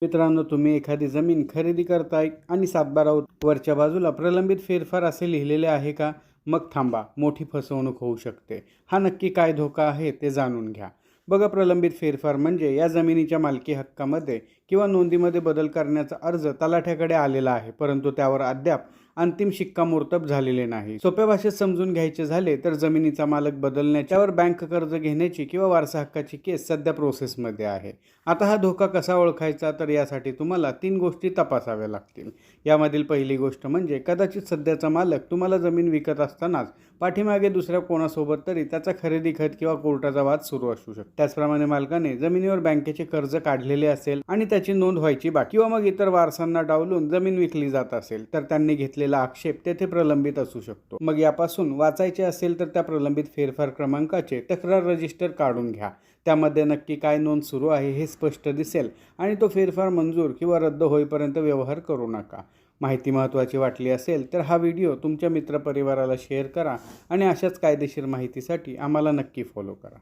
मित्रांनो, तुम्ही एखादी जमीन खरेदी करताय आणि 7/12 वरच्या बाजूला प्रलंबित फेरफार असे लिहिलेले आहे का? मग थांबा, मोठी फसवणूक होऊ शकते. हा नक्की काय धोका आहे ते जाणून घ्या. बघा, प्रलंबित फेरफार म्हणजे या जमिनीच्या मालकी हक्कामध्ये किंवा नोंदीमध्ये बदल करण्याचा अर्ज तलाठ्याकडे आलेला आहे, परंतु त्यावर अद्याप अंतिम शिक्कामोर्तब झालेले नाही. सोप्या भाषेत समजून घ्यायचे झाले तर जमिनीचा मालक बदलण्याच्यावर बँक कर्ज घेण्याची किंवा वारसा हक्काची केस सध्या प्रोसेसमध्ये आहे. आता हा धोका कसा ओळखायचा, तर यासाठी तुम्हाला 3 गोष्टी तपासाव्या लागतील. यामधील पहिली गोष्ट म्हणजे कदाचित सध्याचा मालक तुम्हाला जमीन विकत असतानाच पाठीमागे दुसऱ्या कोणासोबत तरी त्याचा खरेदी खत किंवा कोर्टाचा वाद सुरू असू शकतो. त्याचप्रमाणे मालकाने जमिनीवर बँकेचे कर्ज काढलेले असेल आणि त्याची नोंद व्हायची बाकी, किंवा मग इतर वारसांना डावलून जमीन विकली जात असेल तर त्यांनी घेतलेला आक्षेप तेथे प्रलंबित असू शकतो. मग यापासून वाचायचे असेल तर त्या प्रलंबित फेरफार क्रमांकाचे तक्रार रजिस्टर काढून घ्या. त्यामध्ये नक्की काय नोंद सुरू आहे हे स्पष्ट दिसेल आणि तो फेरफार मंजूर किंवा रद्द होईपर्यंत व्यवहार करू नका. माहिती महत्त्वाची वाटली असेल तर हा व्हिडिओ तुमच्या मित्रपरिवाराला शेअर करा आणि अशाच कायदेशीर माहितीसाठी आम्हाला नक्की फॉलो करा.